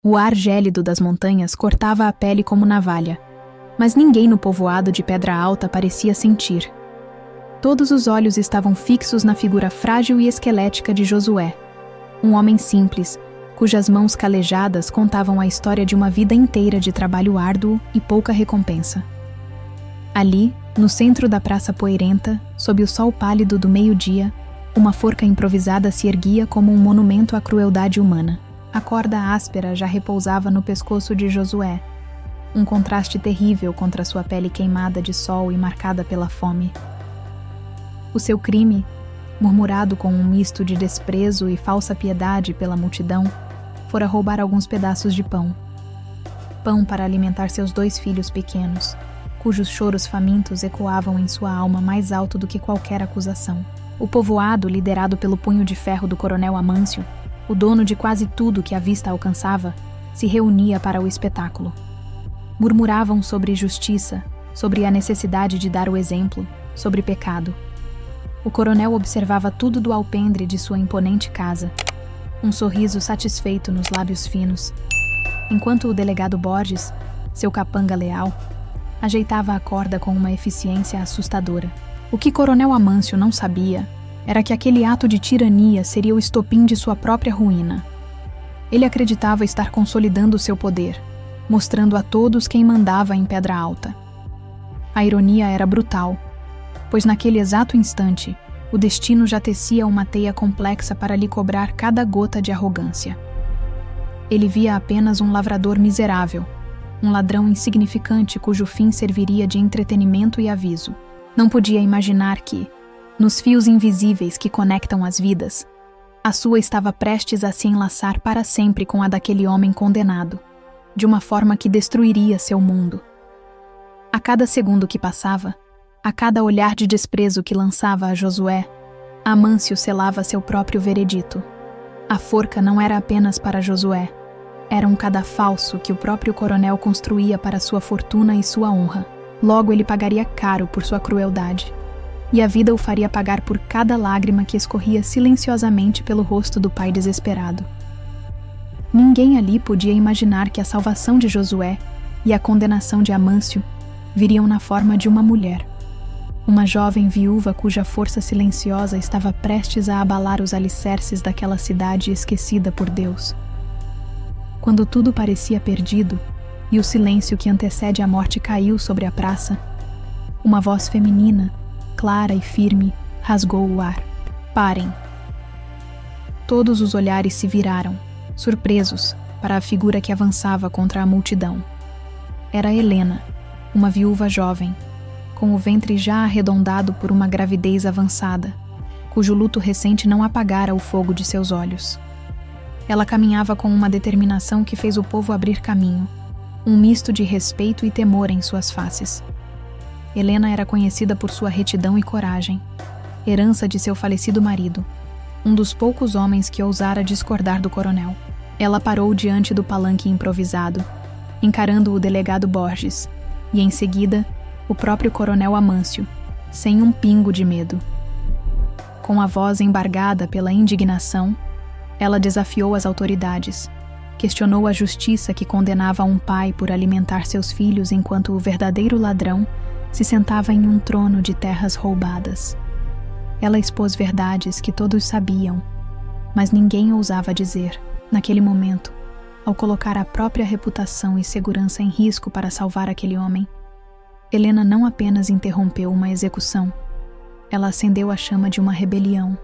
O ar gélido das montanhas cortava a pele como navalha, mas ninguém no povoado de Pedra Alta parecia sentir. Todos os olhos estavam fixos na figura frágil e esquelética de Josué, um homem simples, cujas mãos calejadas contavam a história de uma vida inteira de trabalho árduo e pouca recompensa. Ali, no centro da praça poeirenta, sob o sol pálido do meio-dia, uma forca improvisada se erguia como um monumento à crueldade humana. A corda áspera já repousava no pescoço de Josué, um contraste terrível contra sua pele queimada de sol e marcada pela fome. O seu crime, murmurado com um misto de desprezo e falsa piedade pela multidão, fora roubar alguns pedaços de pão. Pão para alimentar seus 2 filhos pequenos, cujos choros famintos ecoavam em sua alma mais alto do que qualquer acusação. O povoado, liderado pelo punho de ferro do coronel Amâncio, o dono de quase tudo que a vista alcançava, se reunia para o espetáculo. Murmuravam sobre justiça, sobre a necessidade de dar o exemplo, sobre pecado. O coronel observava tudo do alpendre de sua imponente casa, um sorriso satisfeito nos lábios finos, enquanto o delegado Borges, seu capanga leal, ajeitava a corda com uma eficiência assustadora. O que coronel Amâncio não sabia era que aquele ato de tirania seria o estopim de sua própria ruína. Ele acreditava estar consolidando seu poder, mostrando a todos quem mandava em Pedra Alta. A ironia era brutal, pois naquele exato instante, o destino já tecia uma teia complexa para lhe cobrar cada gota de arrogância. Ele via apenas um lavrador miserável, um ladrão insignificante cujo fim serviria de entretenimento e aviso. Não podia imaginar que, nos fios invisíveis que conectam as vidas, a sua estava prestes a se enlaçar para sempre com a daquele homem condenado, de uma forma que destruiria seu mundo. A cada segundo que passava, a cada olhar de desprezo que lançava a Josué, Amâncio selava seu próprio veredito. A forca não era apenas para Josué, era um cadafalso que o próprio coronel construía para sua fortuna e sua honra. Logo ele pagaria caro por sua crueldade, e a vida o faria pagar por cada lágrima que escorria silenciosamente pelo rosto do pai desesperado. Ninguém ali podia imaginar que a salvação de Josué e a condenação de Amâncio viriam na forma de uma mulher. Uma jovem viúva cuja força silenciosa estava prestes a abalar os alicerces daquela cidade esquecida por Deus. Quando tudo parecia perdido e o silêncio que antecede a morte caiu sobre a praça, uma voz feminina, clara e firme, rasgou o ar. Parem! Todos os olhares se viraram, surpresos, para a figura que avançava contra a multidão. Era Helena, uma viúva jovem, com o ventre já arredondado por uma gravidez avançada, cujo luto recente não apagara o fogo de seus olhos. Ela caminhava com uma determinação que fez o povo abrir caminho, um misto de respeito e temor em suas faces. Helena era conhecida por sua retidão e coragem, herança de seu falecido marido, um dos poucos homens que ousara discordar do coronel. Ela parou diante do palanque improvisado, encarando o delegado Borges, e em seguida, o próprio coronel Amâncio, sem um pingo de medo. Com a voz embargada pela indignação, ela desafiou as autoridades, questionou a justiça que condenava um pai por alimentar seus filhos enquanto o verdadeiro ladrão se sentava em um trono de terras roubadas. Ela expôs verdades que todos sabiam, mas ninguém ousava dizer. Naquele momento, ao colocar a própria reputação e segurança em risco para salvar aquele homem, Helena não apenas interrompeu uma execução, ela acendeu a chama de uma rebelião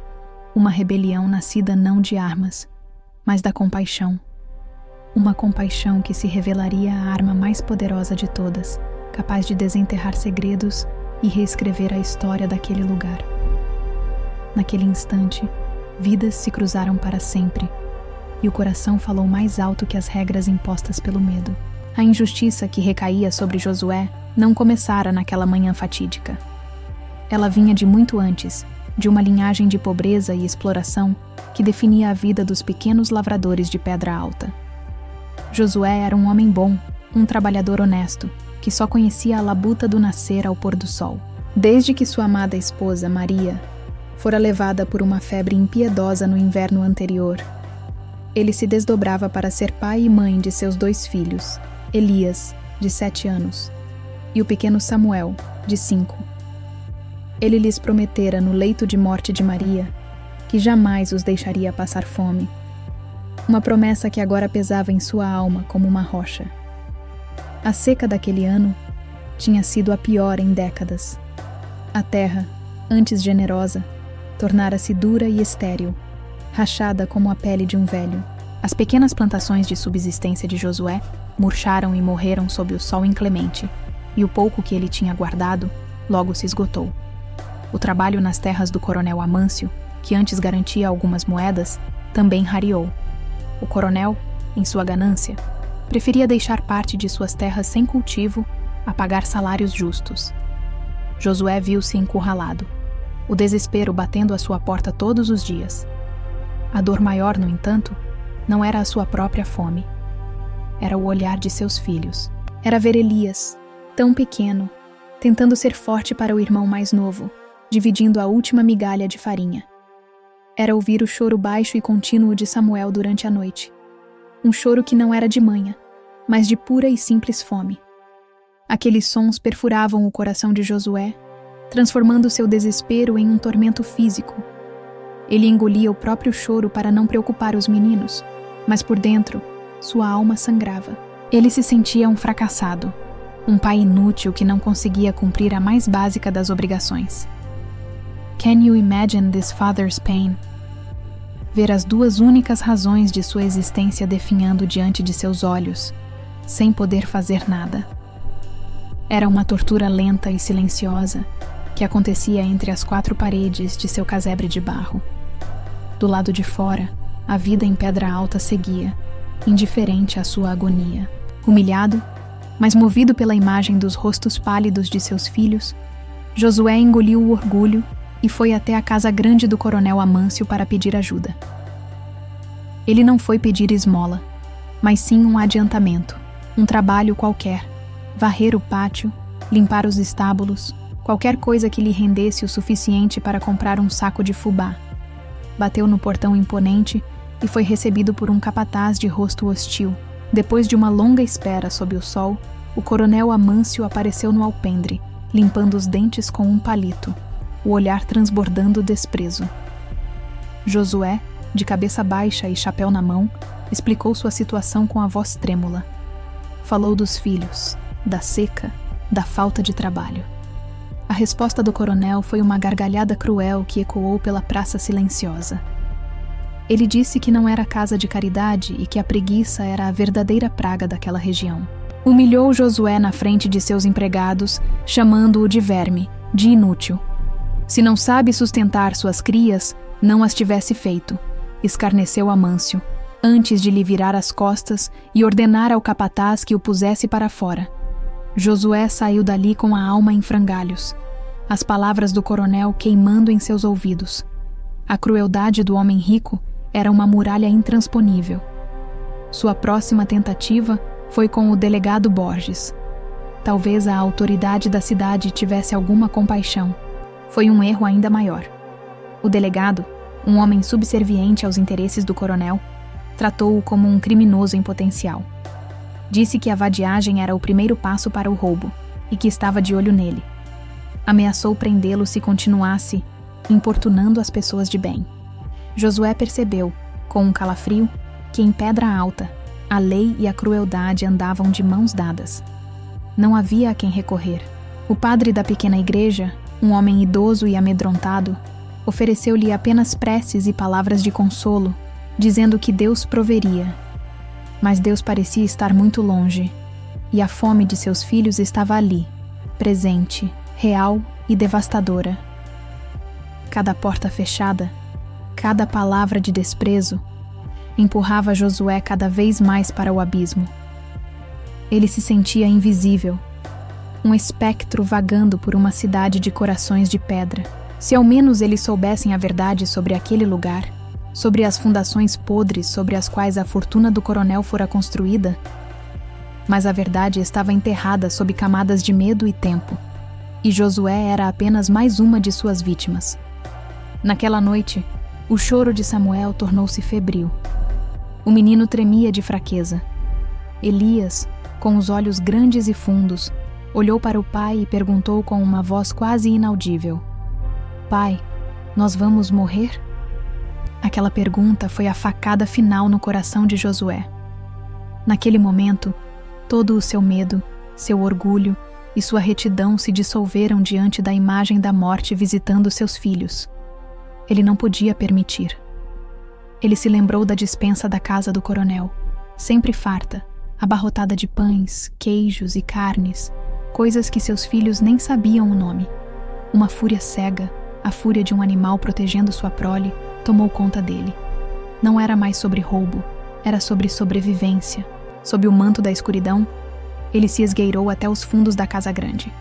nascida não de armas, mas da compaixão. Uma compaixão que se revelaria a arma mais poderosa de todas, capaz de desenterrar segredos e reescrever a história daquele lugar. Naquele instante, vidas se cruzaram para sempre, e o coração falou mais alto que as regras impostas pelo medo. A injustiça que recaía sobre Josué não começara naquela manhã fatídica. Ela vinha de muito antes, de uma linhagem de pobreza e exploração que definia a vida dos pequenos lavradores de Pedra Alta. Josué era um homem bom, um trabalhador honesto, que só conhecia a labuta do nascer ao pôr do sol. Desde que sua amada esposa, Maria, fora levada por uma febre impiedosa no inverno anterior, Ele se desdobrava para ser pai e mãe de seus 2 filhos, Elias, de 7 anos, e o pequeno Samuel, de 5. Ele lhes prometera no leito de morte de Maria que jamais os deixaria passar fome. Uma promessa que agora pesava em sua alma como uma rocha. A seca daquele ano tinha sido a pior em décadas. A terra, antes generosa, tornara-se dura e estéril, rachada como a pele de um velho. As pequenas plantações de subsistência de Josué murcharam e morreram sob o sol inclemente, e o pouco que ele tinha guardado logo se esgotou. O trabalho nas terras do coronel Amâncio, que antes garantia algumas moedas, também rareou. O coronel, em sua ganância, preferia deixar parte de suas terras sem cultivo a pagar salários justos. Josué viu-se encurralado, o desespero batendo à sua porta todos os dias. A dor maior, no entanto, não era a sua própria fome. Era o olhar de seus filhos. Era ver Elias, tão pequeno, tentando ser forte para o irmão mais novo, dividindo a última migalha de farinha. Era ouvir o choro baixo e contínuo de Samuel durante a noite. Um choro que não era de manha, mas de pura e simples fome. Aqueles sons perfuravam o coração de Josué, transformando seu desespero em um tormento físico. Ele engolia o próprio choro para não preocupar os meninos, mas por dentro, sua alma sangrava. Ele se sentia um fracassado, um pai inútil que não conseguia cumprir a mais básica das obrigações. Can you imagine this father's pain? Ver as 2 únicas razões de sua existência definhando diante de seus olhos, sem poder fazer nada. Era uma tortura lenta e silenciosa que acontecia entre as 4 paredes de seu casebre de barro. Do lado de fora, a vida em Pedra Alta seguia, indiferente à sua agonia. Humilhado, mas movido pela imagem dos rostos pálidos de seus filhos, Josué engoliu o orgulho e foi até a casa grande do coronel Amâncio para pedir ajuda. Ele não foi pedir esmola, mas sim um adiantamento, um trabalho qualquer, varrer o pátio, limpar os estábulos, qualquer coisa que lhe rendesse o suficiente para comprar um saco de fubá. Bateu no portão imponente e foi recebido por um capataz de rosto hostil. Depois de uma longa espera sob o sol, o coronel Amâncio apareceu no alpendre, limpando os dentes com um palito, o olhar transbordando desprezo. Josué, de cabeça baixa e chapéu na mão, explicou sua situação com a voz trêmula. Falou dos filhos, da seca, da falta de trabalho. A resposta do coronel foi uma gargalhada cruel que ecoou pela praça silenciosa. Ele disse que não era casa de caridade e que a preguiça era a verdadeira praga daquela região. Humilhou Josué na frente de seus empregados, chamando-o de verme, de inútil. Se não sabe sustentar suas crias, não as tivesse feito, escarneceu Amâncio, antes de lhe virar as costas e ordenar ao capataz que o pusesse para fora. Josué saiu dali com a alma em frangalhos, as palavras do coronel queimando em seus ouvidos. A crueldade do homem rico era uma muralha intransponível. Sua próxima tentativa foi com o delegado Borges. Talvez a autoridade da cidade tivesse alguma compaixão. Foi um erro ainda maior. O delegado, um homem subserviente aos interesses do coronel, tratou-o como um criminoso em potencial. Disse que a vadiagem era o primeiro passo para o roubo e que estava de olho nele. Ameaçou prendê-lo se continuasse importunando as pessoas de bem. Josué percebeu, com um calafrio, que em Pedra Alta, a lei e a crueldade andavam de mãos dadas. Não havia a quem recorrer. O padre da pequena igreja, um homem idoso e amedrontado, ofereceu-lhe apenas preces e palavras de consolo, dizendo que Deus proveria. Mas Deus parecia estar muito longe, e a fome de seus filhos estava ali, presente, real e devastadora. Cada porta fechada, cada palavra de desprezo, empurrava Josué cada vez mais para o abismo. Ele se sentia invisível, um espectro vagando por uma cidade de corações de pedra. Se ao menos eles soubessem a verdade sobre aquele lugar, sobre as fundações podres sobre as quais a fortuna do coronel fora construída. Mas a verdade estava enterrada sob camadas de medo e tempo, e Josué era apenas mais uma de suas vítimas. Naquela noite, o choro de Samuel tornou-se febril. O menino tremia de fraqueza. Elias, com os olhos grandes e fundos, olhou para o pai e perguntou com uma voz quase inaudível: Pai, nós vamos morrer? Aquela pergunta foi a facada final no coração de Josué. Naquele momento, todo o seu medo, seu orgulho e sua retidão se dissolveram diante da imagem da morte visitando seus filhos. Ele não podia permitir. Ele se lembrou da despensa da casa do coronel, sempre farta, abarrotada de pães, queijos e carnes, coisas que seus filhos nem sabiam o nome. Uma fúria cega, a fúria de um animal protegendo sua prole, tomou conta dele. Não era mais sobre roubo, era sobre sobrevivência. Sob o manto da escuridão, ele se esgueirou até os fundos da casa grande.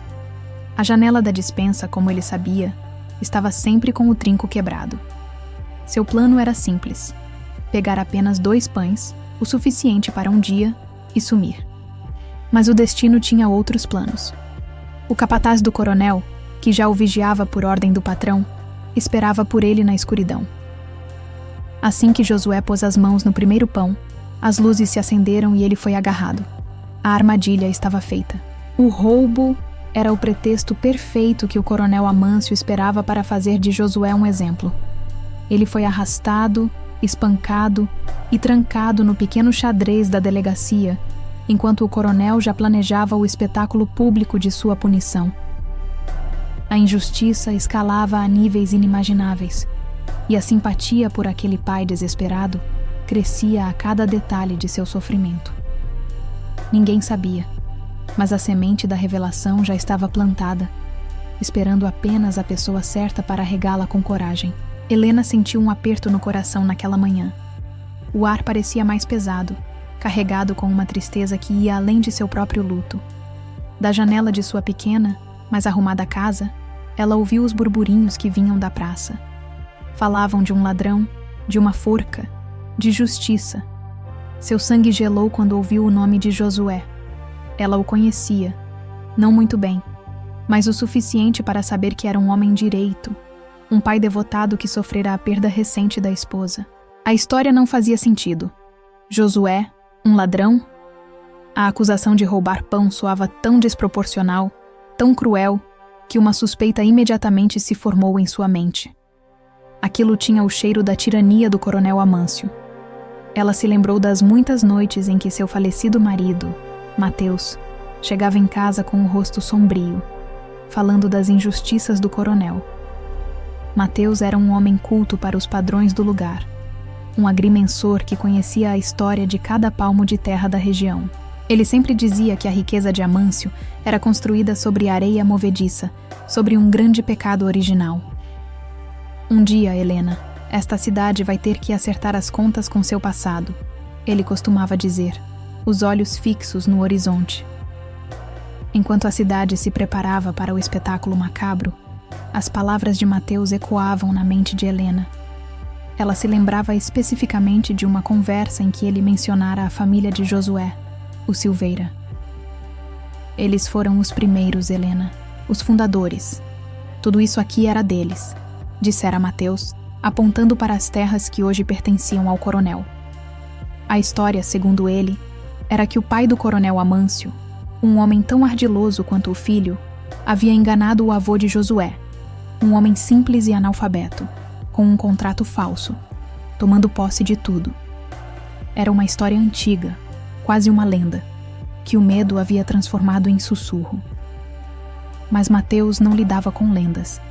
A janela da despensa, como ele sabia, estava sempre com o trinco quebrado. Seu plano era simples: pegar apenas 2 pães, o suficiente para um dia, e sumir. Mas o destino tinha outros planos. O capataz do coronel, que já o vigiava por ordem do patrão, esperava por ele na escuridão. Assim que Josué pôs as mãos no primeiro pão, as luzes se acenderam e ele foi agarrado. A armadilha estava feita. O roubo era o pretexto perfeito que o coronel Amâncio esperava para fazer de Josué um exemplo. Ele foi arrastado, espancado e trancado no pequeno xadrez da delegacia, enquanto o coronel já planejava o espetáculo público de sua punição. A injustiça escalava a níveis inimagináveis, e a simpatia por aquele pai desesperado crescia a cada detalhe de seu sofrimento. Ninguém sabia, mas a semente da revelação já estava plantada, esperando apenas a pessoa certa para regá-la com coragem. Helena sentiu um aperto no coração naquela manhã. O ar parecia mais pesado, carregado com uma tristeza que ia além de seu próprio luto. Da janela de sua pequena, mas arrumada casa, ela ouviu os burburinhos que vinham da praça. Falavam de um ladrão, de uma forca, de justiça. Seu sangue gelou quando ouviu o nome de Josué. Ela o conhecia, não muito bem, mas o suficiente para saber que era um homem direito, um pai devotado que sofrera a perda recente da esposa. A história não fazia sentido. Josué, um ladrão? A acusação de roubar pão soava tão desproporcional, tão cruel, que uma suspeita imediatamente se formou em sua mente. Aquilo tinha o cheiro da tirania do coronel Amâncio. Ela se lembrou das muitas noites em que seu falecido marido, Mateus, chegava em casa com o rosto sombrio, falando das injustiças do coronel. Mateus era um homem culto para os padrões do lugar, um agrimensor que conhecia a história de cada palmo de terra da região. Ele sempre dizia que a riqueza de Amâncio era construída sobre areia movediça, sobre um grande pecado original. Um dia, Helena, esta cidade vai ter que acertar as contas com seu passado, ele costumava dizer, os olhos fixos no horizonte. Enquanto a cidade se preparava para o espetáculo macabro, as palavras de Mateus ecoavam na mente de Helena. Ela se lembrava especificamente de uma conversa em que ele mencionara a família de Josué, o Silveira. Eles foram os primeiros, Helena, os fundadores. Tudo isso aqui era deles, dissera Mateus, apontando para as terras que hoje pertenciam ao coronel. A história, segundo ele, era que o pai do coronel Amâncio, um homem tão ardiloso quanto o filho, havia enganado o avô de Josué, um homem simples e analfabeto, com um contrato falso, tomando posse de tudo. Era uma história antiga, quase uma lenda, que o medo havia transformado em sussurro. Mas Mateus não lidava com lendas.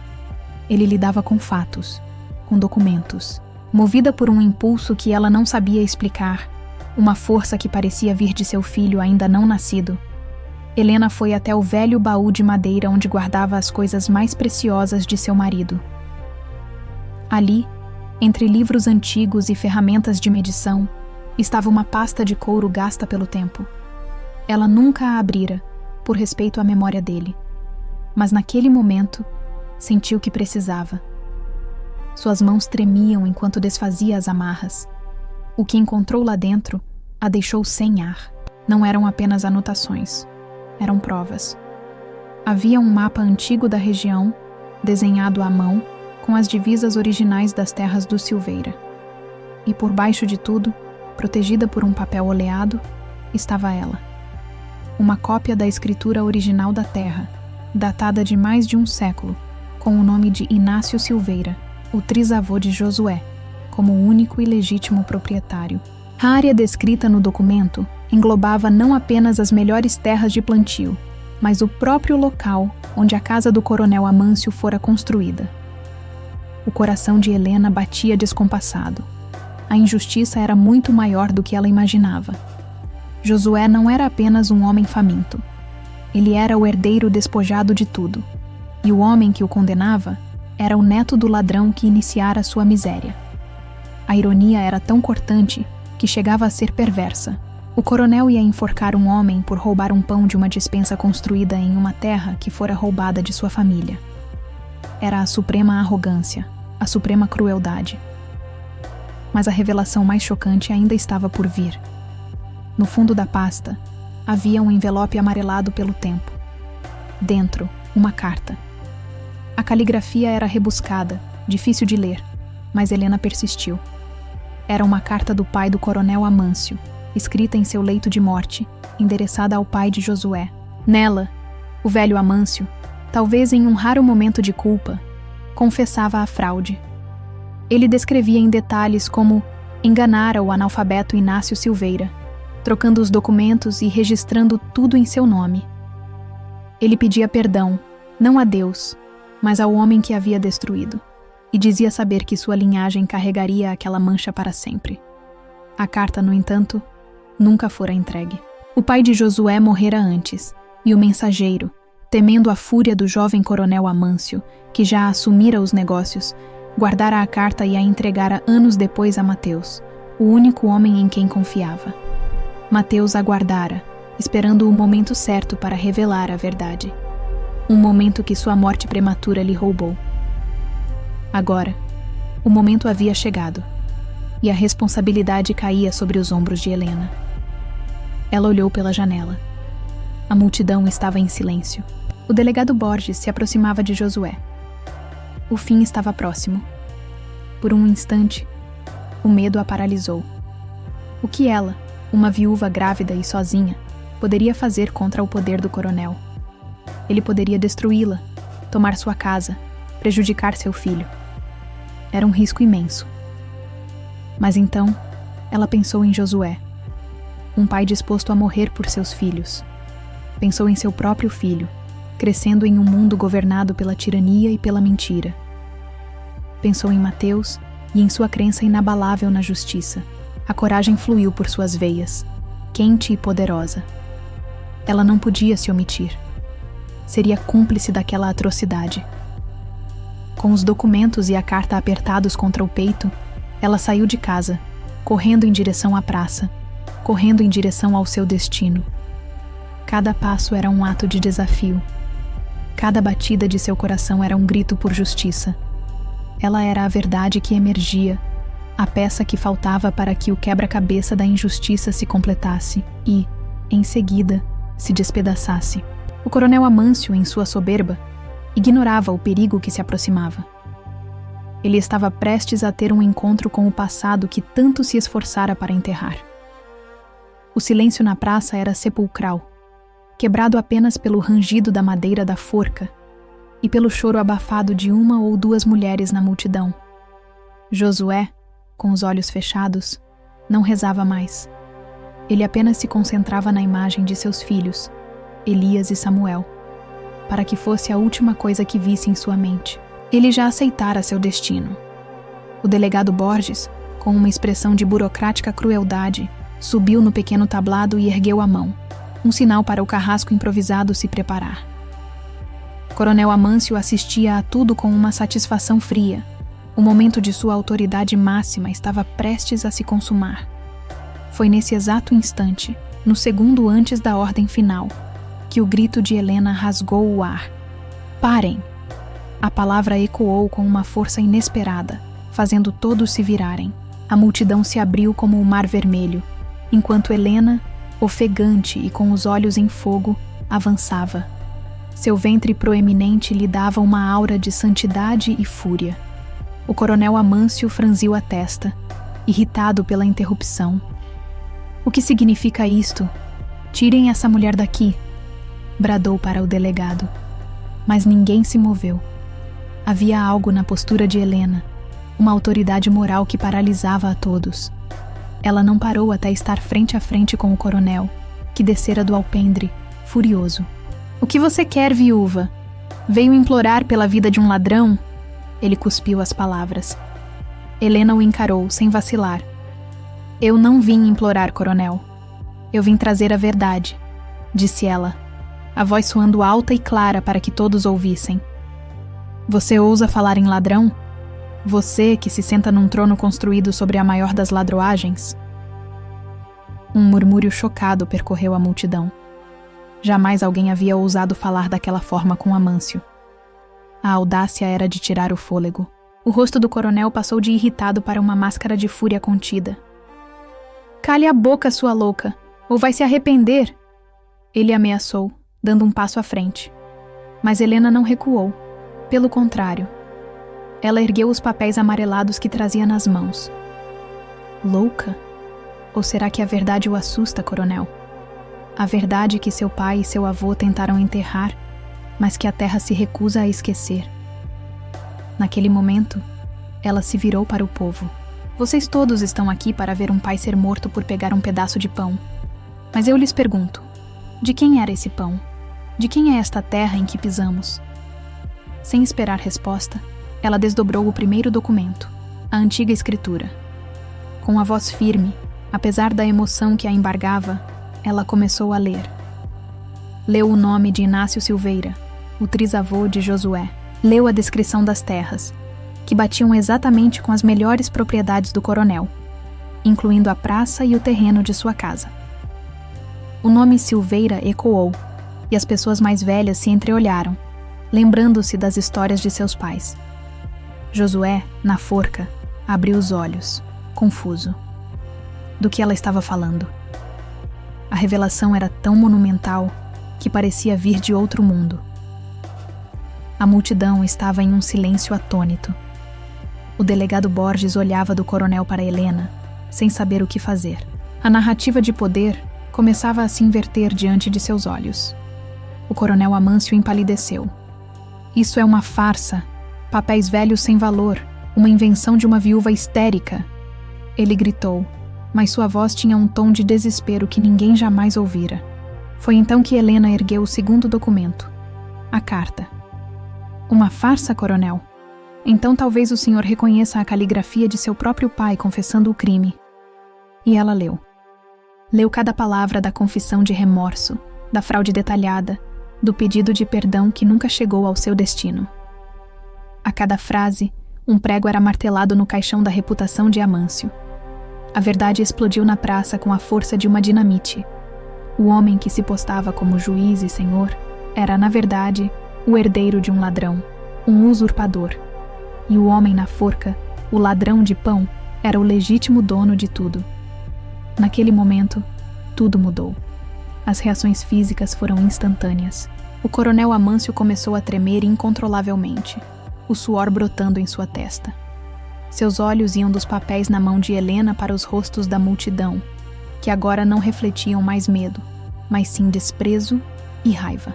Ele lidava com fatos, com documentos. Movida por um impulso que ela não sabia explicar, uma força que parecia vir de seu filho ainda não nascido, Helena foi até o velho baú de madeira onde guardava as coisas mais preciosas de seu marido. Ali, entre livros antigos e ferramentas de medição, estava uma pasta de couro gasta pelo tempo. Ela nunca a abrira, por respeito à memória dele. Mas naquele momento, sentiu que precisava. Suas mãos tremiam enquanto desfazia as amarras. O que encontrou lá dentro a deixou sem ar. Não eram apenas anotações. Eram provas. Havia um mapa antigo da região, desenhado à mão, com as divisas originais das terras do Silveira. E por baixo de tudo, protegida por um papel oleado, estava ela. Uma cópia da escritura original da terra, datada de mais de um século, com o nome de Inácio Silveira, o trisavô de Josué, como o único e legítimo proprietário. A área descrita no documento englobava não apenas as melhores terras de plantio, mas o próprio local onde a casa do coronel Amâncio fora construída. O coração de Helena batia descompassado. A injustiça era muito maior do que ela imaginava. Josué não era apenas um homem faminto. Ele era o herdeiro despojado de tudo. E o homem que o condenava era o neto do ladrão que iniciara sua miséria. A ironia era tão cortante que chegava a ser perversa. O coronel ia enforcar um homem por roubar um pão de uma despensa construída em uma terra que fora roubada de sua família. Era a suprema arrogância, a suprema crueldade. Mas a revelação mais chocante ainda estava por vir. No fundo da pasta, havia um envelope amarelado pelo tempo. Dentro, uma carta. A caligrafia era rebuscada, difícil de ler, mas Helena persistiu. Era uma carta do pai do coronel Amâncio, escrita em seu leito de morte, endereçada ao pai de Josué. Nela, o velho Amâncio, talvez em um raro momento de culpa, confessava a fraude. Ele descrevia em detalhes como enganara o analfabeto Inácio Silveira, trocando os documentos e registrando tudo em seu nome. Ele pedia perdão, não a Deus, mas ao homem que havia destruído, e dizia saber que sua linhagem carregaria aquela mancha para sempre. A carta, no entanto, nunca fora entregue. O pai de Josué morrera antes, e o mensageiro, temendo a fúria do jovem coronel Amâncio, que já assumira os negócios, guardara a carta e a entregara anos depois a Mateus, o único homem em quem confiava. Mateus aguardara, esperando o momento certo para revelar a verdade. Um momento que sua morte prematura lhe roubou. Agora, o momento havia chegado, e a responsabilidade caía sobre os ombros de Helena. Ela olhou pela janela. A multidão estava em silêncio. O delegado Borges se aproximava de Josué. O fim estava próximo. Por um instante, o medo a paralisou. O que ela, uma viúva grávida e sozinha, poderia fazer contra o poder do coronel? Ele poderia destruí-la, tomar sua casa, prejudicar seu filho. Era um risco imenso. Mas então, ela pensou em Josué, um pai disposto a morrer por seus filhos. Pensou em seu próprio filho, crescendo em um mundo governado pela tirania e pela mentira. Pensou em Mateus e em sua crença inabalável na justiça. A coragem fluiu por suas veias, quente e poderosa. Ela não podia se omitir. Seria cúmplice daquela atrocidade. Com os documentos e a carta apertados contra o peito, ela saiu de casa, correndo em direção à praça, correndo em direção ao seu destino. Cada passo era um ato de desafio. Cada batida de seu coração era um grito por justiça. Ela era a verdade que emergia, a peça que faltava para que o quebra-cabeça da injustiça se completasse e, em seguida, se despedaçasse. O coronel Amâncio, em sua soberba, ignorava o perigo que se aproximava. Ele estava prestes a ter um encontro com o passado que tanto se esforçara para enterrar. O silêncio na praça era sepulcral, quebrado apenas pelo rangido da madeira da forca e pelo choro abafado de uma ou duas mulheres na multidão. Josué, com os olhos fechados, não rezava mais. Ele apenas se concentrava na imagem de seus filhos, Elias e Samuel, para que fosse a última coisa que visse em sua mente. Ele já aceitara seu destino. O delegado Borges, com uma expressão de burocrática crueldade, subiu no pequeno tablado e ergueu a mão, um sinal para o carrasco improvisado se preparar. Coronel Amâncio assistia a tudo com uma satisfação fria. O momento de sua autoridade máxima estava prestes a se consumar. Foi nesse exato instante, no segundo antes da ordem final, que o grito de Helena rasgou o ar. Parem! A palavra ecoou com uma força inesperada, fazendo todos se virarem. A multidão se abriu como o mar vermelho, enquanto Helena, ofegante e com os olhos em fogo, avançava. Seu ventre proeminente lhe dava uma aura de santidade e fúria. O coronel Amâncio franziu a testa, irritado pela interrupção, O que significa isto? Tirem essa mulher daqui, bradou para o delegado. Mas ninguém se moveu. Havia algo na postura de Helena, uma autoridade moral que paralisava a todos. Ela não parou até estar frente a frente com o coronel, que descera do alpendre, furioso. O que você quer, viúva? Veio implorar pela vida de um ladrão? Ele cuspiu as palavras. Helena o encarou, sem vacilar. Eu não vim implorar, coronel. Eu vim trazer a verdade, disse ela, a voz soando alta e clara para que todos ouvissem. Você ousa falar em ladrão? Você que se senta num trono construído sobre a maior das ladroagens? Um murmúrio chocado percorreu a multidão. Jamais alguém havia ousado falar daquela forma com Amâncio. A audácia era de tirar o fôlego. O rosto do coronel passou de irritado para uma máscara de fúria contida. Cale a boca, sua louca, ou vai se arrepender! Ele ameaçou, dando um passo à frente. Mas Helena não recuou. Pelo contrário. Ela ergueu os papéis amarelados que trazia nas mãos. Louca? Ou será que a verdade o assusta, coronel? A verdade que seu pai e seu avô tentaram enterrar, mas que a terra se recusa a esquecer. Naquele momento, ela se virou para o povo. Vocês todos estão aqui para ver um pai ser morto por pegar um pedaço de pão. Mas eu lhes pergunto, de quem era esse pão? De quem é esta terra em que pisamos? Sem esperar resposta, ela desdobrou o primeiro documento, a antiga escritura. Com a voz firme, apesar da emoção que a embargava, ela começou a ler. Leu o nome de Inácio Silveira, o trisavô de Josué. Leu a descrição das terras, que batiam exatamente com as melhores propriedades do coronel, incluindo a praça e o terreno de sua casa. O nome Silveira ecoou, e as pessoas mais velhas se entreolharam, lembrando-se das histórias de seus pais. Josué, na forca, abriu os olhos, confuso. Do que ela estava falando? A revelação era tão monumental que parecia vir de outro mundo. A multidão estava em um silêncio atônito. O delegado Borges olhava do coronel para Helena, sem saber o que fazer. A narrativa de poder começava a se inverter diante de seus olhos. O coronel Amâncio empalideceu. Isso é uma farsa, papéis velhos sem valor, uma invenção de uma viúva histérica. Ele gritou, mas sua voz tinha um tom de desespero que ninguém jamais ouvira. Foi então que Helena ergueu o segundo documento, a carta. Uma farsa, coronel? Então talvez o senhor reconheça a caligrafia de seu próprio pai confessando o crime. E ela leu. Leu cada palavra da confissão de remorso, da fraude detalhada, do pedido de perdão que nunca chegou ao seu destino. A cada frase, um prego era martelado no caixão da reputação de Amâncio. A verdade explodiu na praça com a força de uma dinamite. O homem que se postava como juiz e senhor era, na verdade, o herdeiro de um ladrão, um usurpador. E o homem na forca, o ladrão de pão, era o legítimo dono de tudo. Naquele momento, tudo mudou. As reações físicas foram instantâneas. O coronel Amâncio começou a tremer incontrolavelmente, o suor brotando em sua testa. Seus olhos iam dos papéis na mão de Helena para os rostos da multidão, que agora não refletiam mais medo, mas sim desprezo e raiva.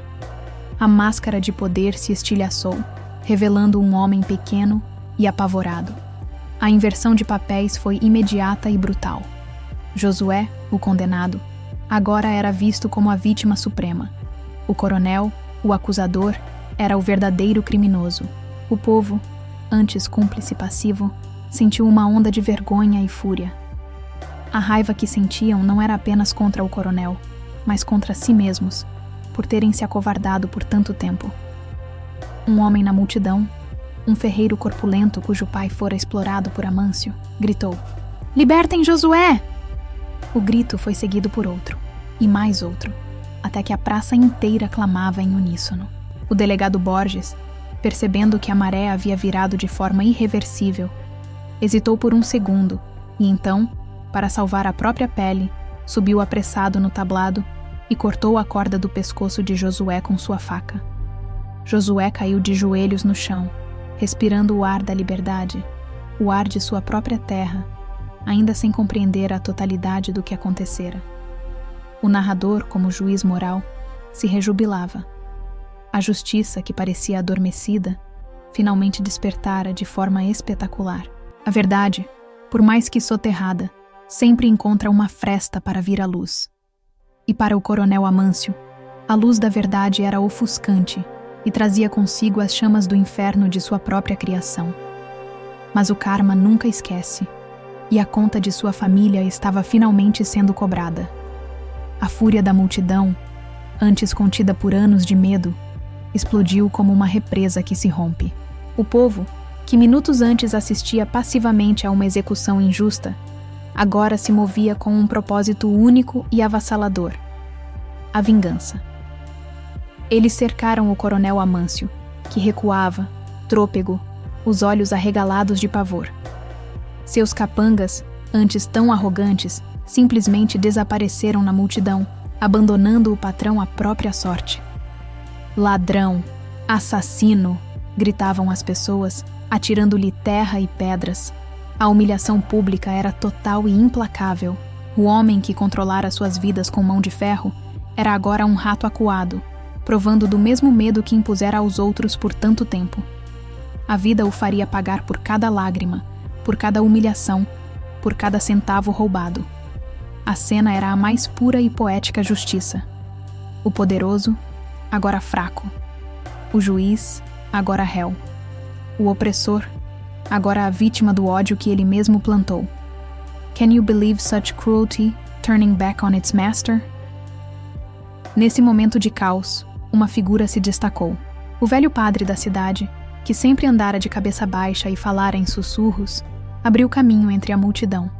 A máscara de poder se estilhaçou, revelando um homem pequeno e apavorado. A inversão de papéis foi imediata e brutal. Josué, o condenado, agora era visto como a vítima suprema. O coronel, o acusador, era o verdadeiro criminoso. O povo, antes cúmplice passivo, sentiu uma onda de vergonha e fúria. A raiva que sentiam não era apenas contra o coronel, mas contra si mesmos, por terem se acovardado por tanto tempo. Um homem na multidão, um ferreiro corpulento cujo pai fora explorado por Amâncio, gritou: "Libertem Josué!" O grito foi seguido por outro, e mais outro, até que a praça inteira clamava em uníssono. O delegado Borges, percebendo que a maré havia virado de forma irreversível, hesitou por um segundo e então, para salvar a própria pele, subiu apressado no tablado e cortou a corda do pescoço de Josué com sua faca. Josué caiu de joelhos no chão, respirando o ar da liberdade, o ar de sua própria terra, ainda sem compreender a totalidade do que acontecera. O narrador, como juiz moral, se rejubilava. A justiça, que parecia adormecida, finalmente despertara de forma espetacular. A verdade, por mais que soterrada, sempre encontra uma fresta para vir à luz. E para o coronel Amâncio, a luz da verdade era ofuscante e trazia consigo as chamas do inferno de sua própria criação. Mas o karma nunca esquece, e a conta de sua família estava finalmente sendo cobrada. A fúria da multidão, antes contida por anos de medo, explodiu como uma represa que se rompe. O povo, que minutos antes assistia passivamente a uma execução injusta, agora se movia com um propósito único e avassalador: a vingança. Eles cercaram o coronel Amâncio, que recuava, trôpego, os olhos arregalados de pavor. Seus capangas, antes tão arrogantes, simplesmente desapareceram na multidão, abandonando o patrão à própria sorte. Ladrão! Assassino! Gritavam as pessoas, atirando-lhe terra e pedras. A humilhação pública era total e implacável. O homem que controlara suas vidas com mão de ferro era agora um rato acuado, provando do mesmo medo que impusera aos outros por tanto tempo. A vida o faria pagar por cada lágrima, por cada humilhação, por cada centavo roubado. A cena era a mais pura e poética justiça. O poderoso, agora fraco. O juiz, agora réu. O opressor, agora a vítima do ódio que ele mesmo plantou. Can you believe such cruelty, turning back on its master? Nesse momento de caos, uma figura se destacou. O velho padre da cidade, que sempre andara de cabeça baixa e falara em sussurros, abriu caminho entre a multidão.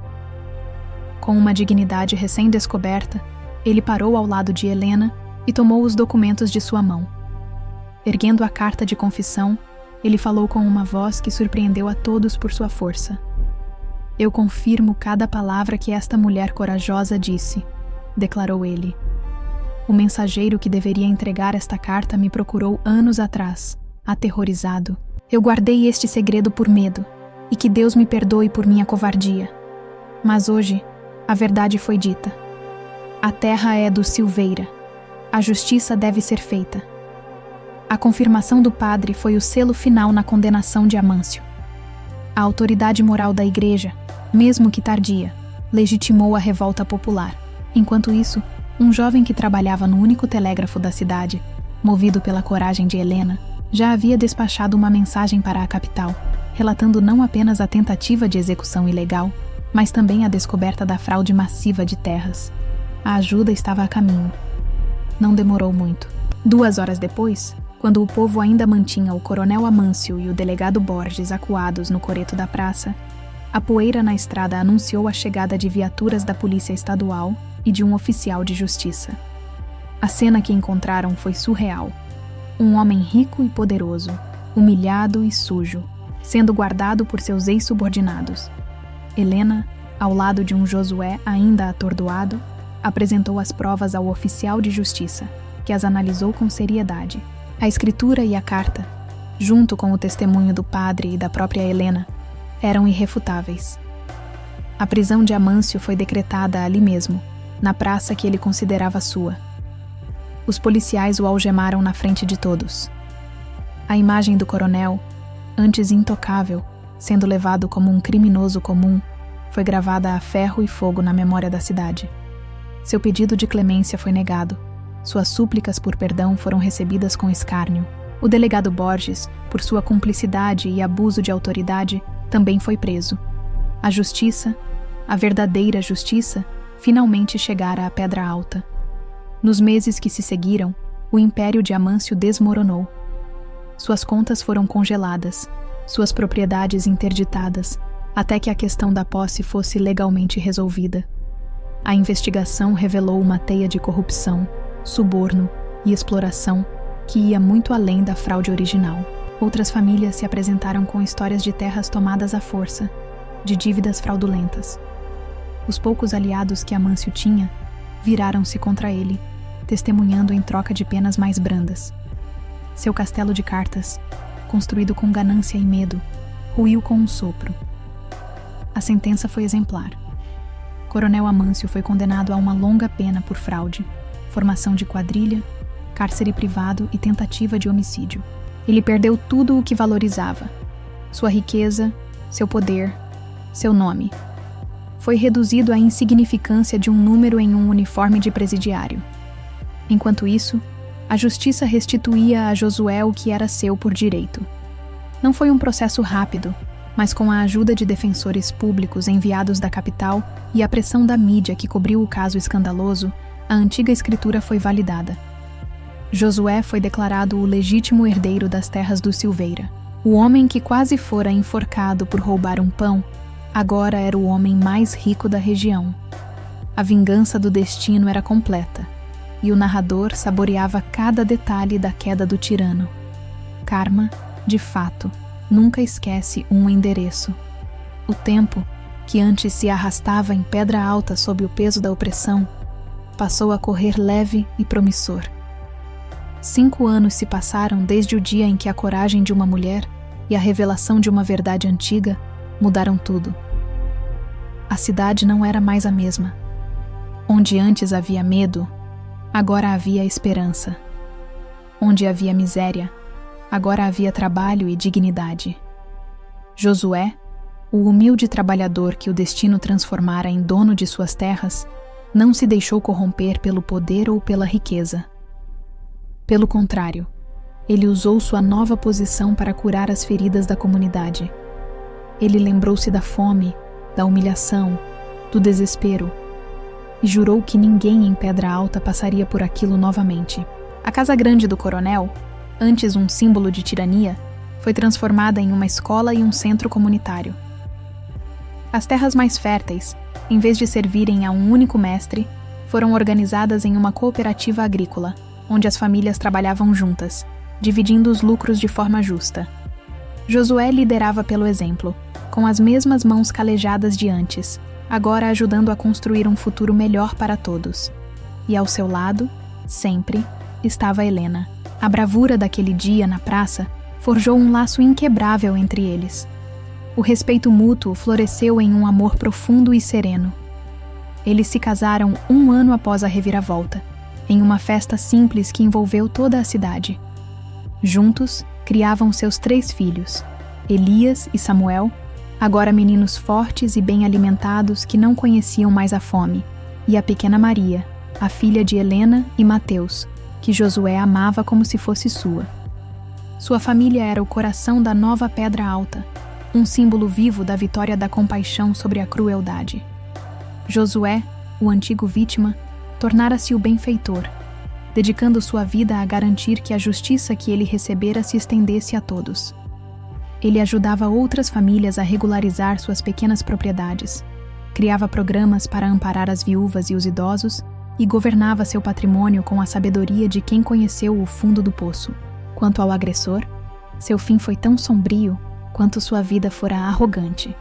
Com uma dignidade recém-descoberta, ele parou ao lado de Helena e tomou os documentos de sua mão. Erguendo a carta de confissão, ele falou com uma voz que surpreendeu a todos por sua força. Eu confirmo cada palavra que esta mulher corajosa disse, declarou ele. O mensageiro que deveria entregar esta carta me procurou anos atrás, aterrorizado. Eu guardei este segredo por medo, e que Deus me perdoe por minha covardia. Mas hoje, a verdade foi dita. A terra é do Silveira. A justiça deve ser feita. A confirmação do padre foi o selo final na condenação de Amâncio. A autoridade moral da igreja, mesmo que tardia, legitimou a revolta popular. Enquanto isso, um jovem que trabalhava no único telégrafo da cidade, movido pela coragem de Helena, já havia despachado uma mensagem para a capital, relatando não apenas a tentativa de execução ilegal, mas também a descoberta da fraude massiva de terras. A ajuda estava a caminho. Não demorou muito. 2 horas depois, quando o povo ainda mantinha o coronel Amâncio e o delegado Borges acuados no coreto da praça, a poeira na estrada anunciou a chegada de viaturas da Polícia Estadual e de um oficial de justiça. A cena que encontraram foi surreal. Um homem rico e poderoso, humilhado e sujo, sendo guardado por seus ex-subordinados. Helena, ao lado de um Josué ainda atordoado, apresentou as provas ao oficial de justiça, que as analisou com seriedade. A escritura e a carta, junto com o testemunho do padre e da própria Helena, eram irrefutáveis. A prisão de Amâncio foi decretada ali mesmo, na praça que ele considerava sua. Os policiais o algemaram na frente de todos. A imagem do coronel, antes intocável, sendo levado como um criminoso comum, foi gravada a ferro e fogo na memória da cidade. Seu pedido de clemência foi negado. Suas súplicas por perdão foram recebidas com escárnio. O delegado Borges, por sua cumplicidade e abuso de autoridade, também foi preso. A justiça, a verdadeira justiça, finalmente chegara à Pedra Alta. Nos meses que se seguiram, o império de Amâncio desmoronou. Suas contas foram congeladas, suas propriedades interditadas, até que a questão da posse fosse legalmente resolvida. A investigação revelou uma teia de corrupção, suborno e exploração que ia muito além da fraude original. Outras famílias se apresentaram com histórias de terras tomadas à força, de dívidas fraudulentas. Os poucos aliados que Amâncio tinha viraram-se contra ele, testemunhando em troca de penas mais brandas. Seu castelo de cartas, construído com ganância e medo, ruiu com um sopro. A sentença foi exemplar. Coronel Amâncio foi condenado a uma longa pena por fraude, formação de quadrilha, cárcere privado e tentativa de homicídio. Ele perdeu tudo o que valorizava: sua riqueza, seu poder, seu nome. Foi reduzido à insignificância de um número em um uniforme de presidiário. Enquanto isso, a justiça restituía a Josué o que era seu por direito. Não foi um processo rápido, mas com a ajuda de defensores públicos enviados da capital e a pressão da mídia que cobriu o caso escandaloso, a antiga escritura foi validada. Josué foi declarado o legítimo herdeiro das terras do Silveira. O homem que quase fora enforcado por roubar um pão, agora era o homem mais rico da região. A vingança do destino era completa, e o narrador saboreava cada detalhe da queda do tirano. Karma, de fato, nunca esquece um endereço. O tempo, que antes se arrastava em pedra alta sob o peso da opressão, passou a correr leve e promissor. 5 anos se passaram desde o dia em que a coragem de uma mulher e a revelação de uma verdade antiga mudaram tudo. A cidade não era mais a mesma. Onde antes havia medo, agora havia esperança. Onde havia miséria, agora havia trabalho e dignidade. Josué, o humilde trabalhador que o destino transformara em dono de suas terras, não se deixou corromper pelo poder ou pela riqueza. Pelo contrário, ele usou sua nova posição para curar as feridas da comunidade. Ele lembrou-se da fome, da humilhação, do desespero, e jurou que ninguém em Pedra Alta passaria por aquilo novamente. A Casa Grande do Coronel, antes um símbolo de tirania, foi transformada em uma escola e um centro comunitário. As terras mais férteis, em vez de servirem a um único mestre, foram organizadas em uma cooperativa agrícola, onde as famílias trabalhavam juntas, dividindo os lucros de forma justa. Josué liderava pelo exemplo, com as mesmas mãos calejadas de antes, agora ajudando a construir um futuro melhor para todos. E ao seu lado, sempre, estava Helena. A bravura daquele dia na praça forjou um laço inquebrável entre eles. O respeito mútuo floresceu em um amor profundo e sereno. Eles se casaram 1 ano após a reviravolta, em uma festa simples que envolveu toda a cidade. Juntos, criavam seus 3 filhos, Elias e Samuel, agora meninos fortes e bem alimentados que não conheciam mais a fome, e a pequena Maria, a filha de Helena e Mateus, que Josué amava como se fosse sua. Sua família era o coração da nova Pedra Alta, um símbolo vivo da vitória da compaixão sobre a crueldade. Josué, o antigo vítima, tornara-se o benfeitor, dedicando sua vida a garantir que a justiça que ele recebera se estendesse a todos. Ele ajudava outras famílias a regularizar suas pequenas propriedades, criava programas para amparar as viúvas e os idosos e governava seu patrimônio com a sabedoria de quem conheceu o fundo do poço. Quanto ao agressor, seu fim foi tão sombrio quanto sua vida fora arrogante.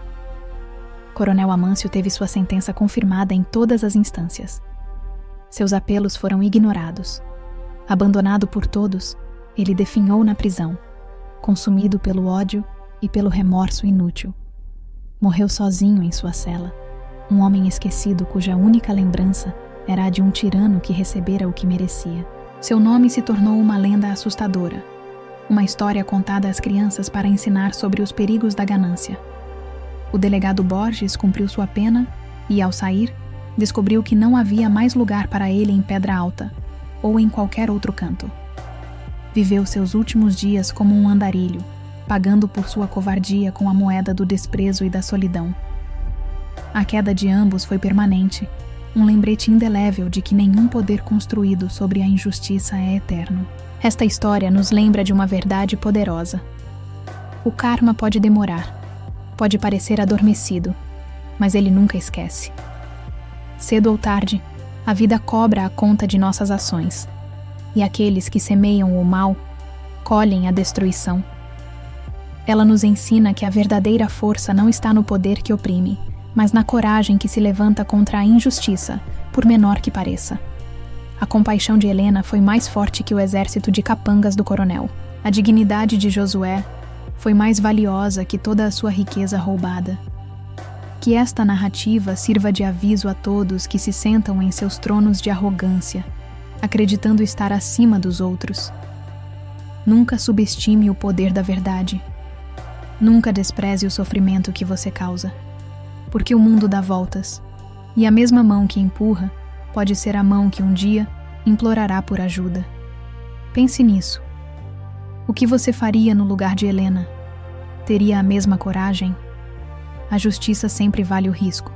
Coronel Amâncio teve sua sentença confirmada em todas as instâncias. Seus apelos foram ignorados. Abandonado por todos, ele definhou na prisão, consumido pelo ódio e pelo remorso inútil. Morreu sozinho em sua cela, um homem esquecido cuja única lembrança era a de um tirano que recebera o que merecia. Seu nome se tornou uma lenda assustadora, uma história contada às crianças para ensinar sobre os perigos da ganância. O delegado Borges cumpriu sua pena e, ao sair, descobriu que não havia mais lugar para ele em Pedra Alta, ou em qualquer outro canto. Viveu seus últimos dias como um andarilho, pagando por sua covardia com a moeda do desprezo e da solidão. A queda de ambos foi permanente, um lembrete indelével de que nenhum poder construído sobre a injustiça é eterno. Esta história nos lembra de uma verdade poderosa. O karma pode demorar, pode parecer adormecido, mas ele nunca esquece. Cedo ou tarde, a vida cobra a conta de nossas ações, e aqueles que semeiam o mal colhem a destruição. Ela nos ensina que a verdadeira força não está no poder que oprime, mas na coragem que se levanta contra a injustiça, por menor que pareça. A compaixão de Helena foi mais forte que o exército de capangas do coronel. A dignidade de Josué foi mais valiosa que toda a sua riqueza roubada. Que que esta narrativa sirva de aviso a todos que se sentam em seus tronos de arrogância, acreditando estar acima dos outros. Nunca subestime o poder da verdade. Nunca despreze o sofrimento que você causa, porque o mundo dá voltas, e a mesma mão que empurra pode ser a mão que um dia implorará por ajuda. Pense nisso. O que você faria no lugar de Helena? Teria a mesma coragem? A justiça sempre vale o risco.